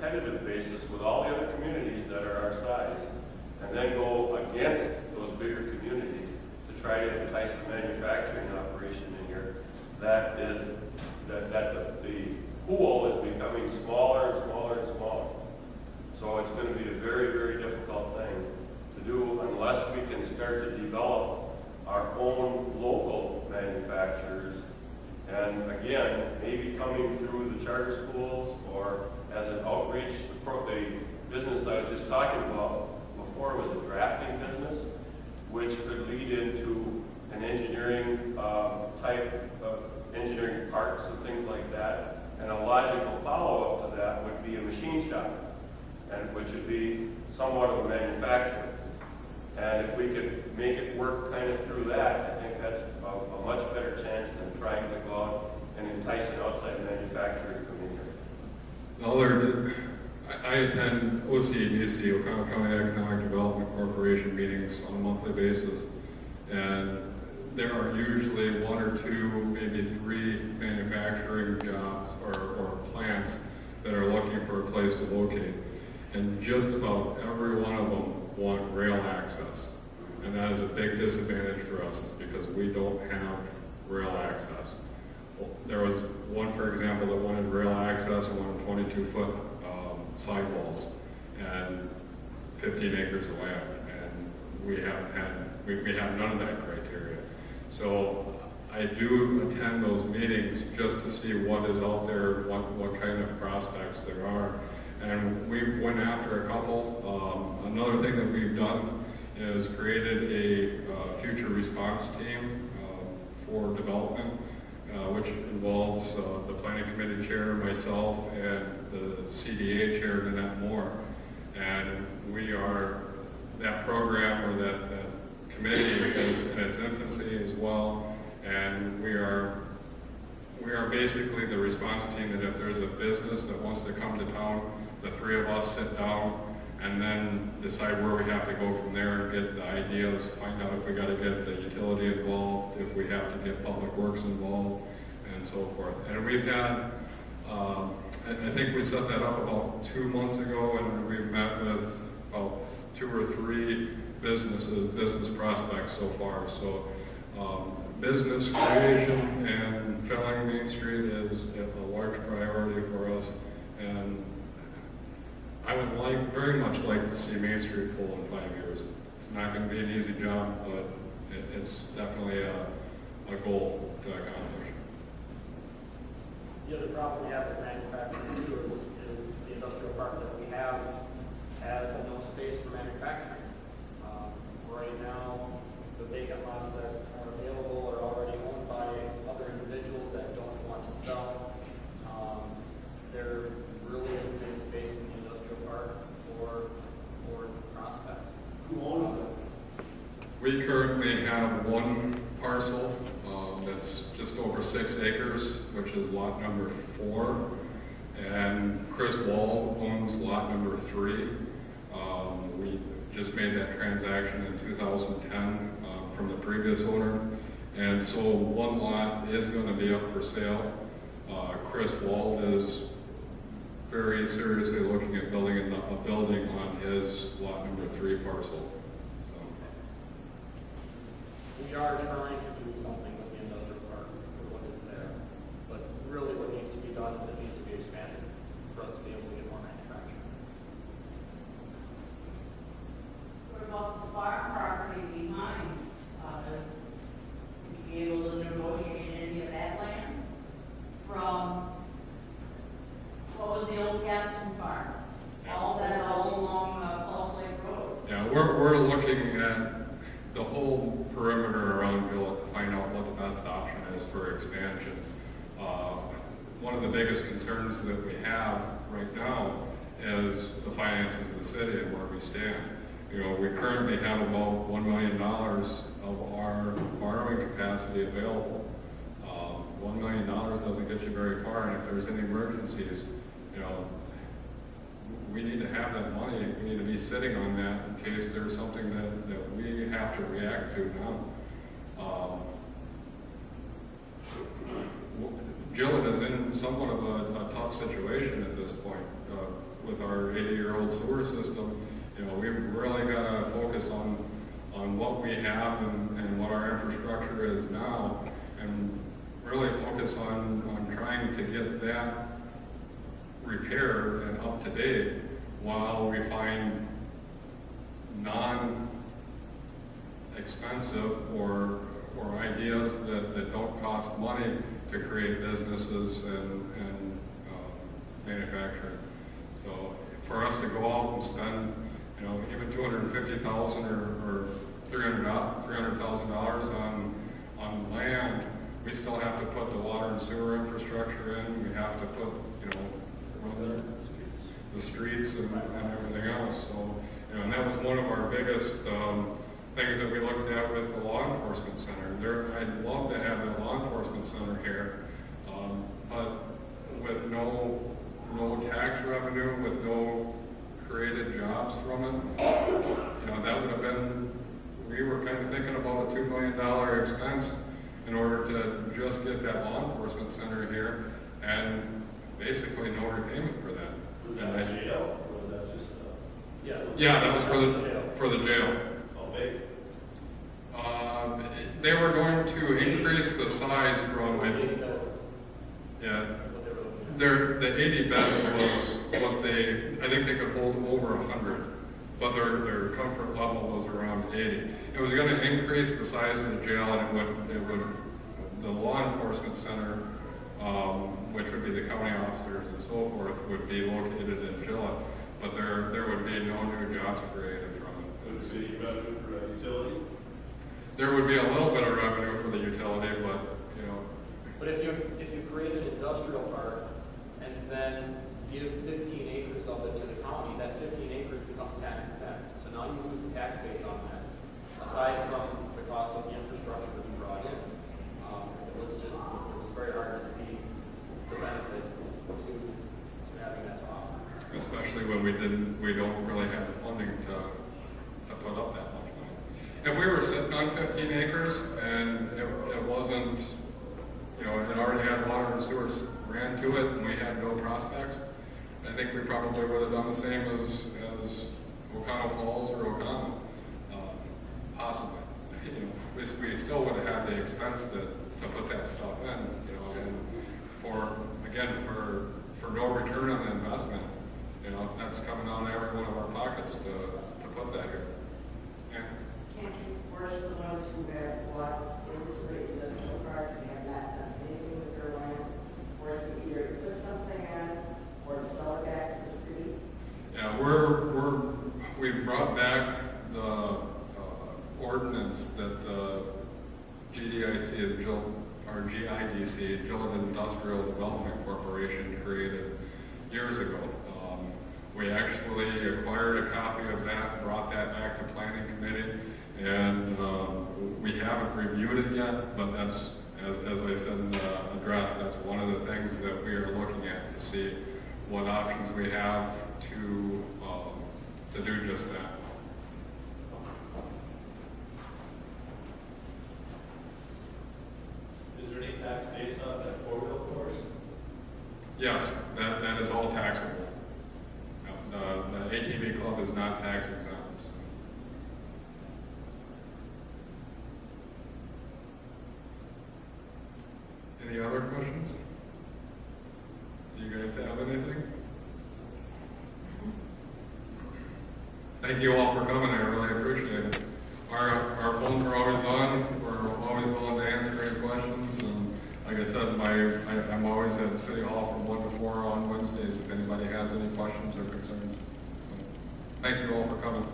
competitive basis with all the other communities that are our size, and then go against those bigger communities to try to entice a manufacturing operation in here, that the pool is becoming smaller and smaller and smaller. So it's going to be a very, very difficult thing to do unless we can start to develop our own local manufacturers. And again, maybe coming through the charter schools or as an outreach, the business I was just talking about before was a drafting business, which could lead into an engineering type of engineering parts and things like that. And a logical follow-up to that would be a machine shop, and which would be somewhat of a manufacturer. And if we could make it work kind of through that, I think that's a much better chance than trying to go out and entice an outside manufacturer to come in here. I attend OCEDC, Oconto County Economic Development Corporation meetings on a monthly basis, and there are usually one or two, maybe three manufacturing jobs or plants that are looking for a place to locate. And just about every one of them want rail access. And that is a big disadvantage for us because we don't have rail access. There was one, for example, that wanted rail access and wanted 22-foot sidewalls and 15 acres of land. And we have none of that criteria. So I do attend those meetings just to see what is out there, what kind of prospects there are. And we went after a couple. Another thing that we've done is created a future response team for development, which involves the planning committee chair, myself, and the CDA chair, Nanette Moore. And we are, that program or that committee is in its infancy as well. And we are basically the response team that if there's a business that wants to come to town, the three of us sit down and then decide where we have to go from there and get the ideas, find out if we got to get the utility involved, if we have to get public works involved, and so forth. And we've had, I think we set that up about 2 months ago, and we've met with about 2 or 3 business prospects so far. So business creation and filling Main Street is a large priority for us, and I would very much like to see Main Street full in 5 years. It's not going to be an easy job, but it's definitely a goal to accomplish. The other problem we have with manufacturing too is the industrial park that we have has no space for manufacturing. Right now, the vacant lots that are available are already owned by other individuals that don't want to sell. There really isn't any space in the industrial park for prospects. Who owns it? We currently have one parcel that's just over 6 acres, which is lot number 4, and Chris Wall owns lot number 3. We just made that transaction in 2010 from the previous owner, and so one lot is going to be up for sale. Chris Wall is very seriously looking at building a building on his lot number 3 parcel. So. We are trying to do something with the industrial park for what is there, but really what needs to be done is it needs to be expanded for us to be able to get more manufacturing. What about the farm property behind? Would you be able to negotiate any of that land from, what was the old Gaston farm? All along Falls Lake Road. Yeah, we're looking at the whole perimeter around Gillett to find out what the best option is for expansion. One of the biggest concerns that we have right now is the finances of the city and where we stand. You know, we currently have about $1 million of our borrowing capacity available. $1 million doesn't get you very far, and if there's any emergencies, you know, we need to have that money. We need to be sitting on that in case there's something that we have to react to now. Gillett is in somewhat of a tough tough situation at this point. With our 80-year-old sewer system, you know, we've really got to focus on what we have and what our infrastructure is now, and really focus on trying to get that repaired and up to date while we find non-expensive or ideas that don't cost money to create businesses and manufacturing. So for us to go out and spend, you know, even $250,000 or $300,000 on land, we still have to put the water and sewer infrastructure in. We have to put, you know, the streets and everything else. So, you know, and that was one of our biggest things that we looked at with the law enforcement center. I'd love to have that law enforcement center here, but with no tax revenue, with no created jobs from it, you know, that would have been, we were kind of thinking about a $2 million expense in order to just get that law enforcement center here, and basically no repayment for that. Was that a jail, or was that just Yeah, that was for the jail. How big? They were going to increase the size from, the 80 beds was what I think they could hold over 100, but their comfort level was around 80. It was going to increase the size of the jail, and the law enforcement center, which would be the county officers and so forth, would be located in Gillett, but there would be no new jobs created from it. Would the city revenue for a utility? There would be a little bit of revenue for the utility, but, you know. But if you create an industrial park and then give 15 acres of it to the county, that 15 acres becomes tax exempt. So now you lose the tax base on that. Aside from the cost of the infrastructure that you brought in, it was very hard to see the benefit to having that to offer. Especially when we don't really have the funding to put up that much money. If we were sitting on 15 acres and it wasn't, you know, it already had water and sewers ran to it and we had no prospects, I think we probably would have done the same as O'Connell Falls or O'Connell, possibly. You know, we still would have had the expense to put that stuff in, you know, and for no return on the investment, you know, that's coming out of every one of our pockets to put that here. Yeah. Can't you force the ones who have bought into the industrial park and have not done anything with their land, force them either to put something on or to sell it back to the city? Yeah, we brought back the ordinance that the GDIC, or GIDC, Gillett Industrial Development Corporation, created years ago. We actually acquired a copy of that, brought that back to Planning Committee, and we haven't reviewed it yet, but that's, as I said in the address, that's one of the things that we are looking at to see what options we have to do just that. Is there any tax base on that four-wheel course? Yes, that is all taxable. The ATV club is not tax exempt. So. Any other questions? Do you guys have anything? Thank you all for coming. I really appreciate it. Our phones are always on. We're always willing to answer any questions. And like I said, I'm always at City Hall from 1 to 4 on Wednesdays if anybody has any questions or concerns. So, thank you all for coming.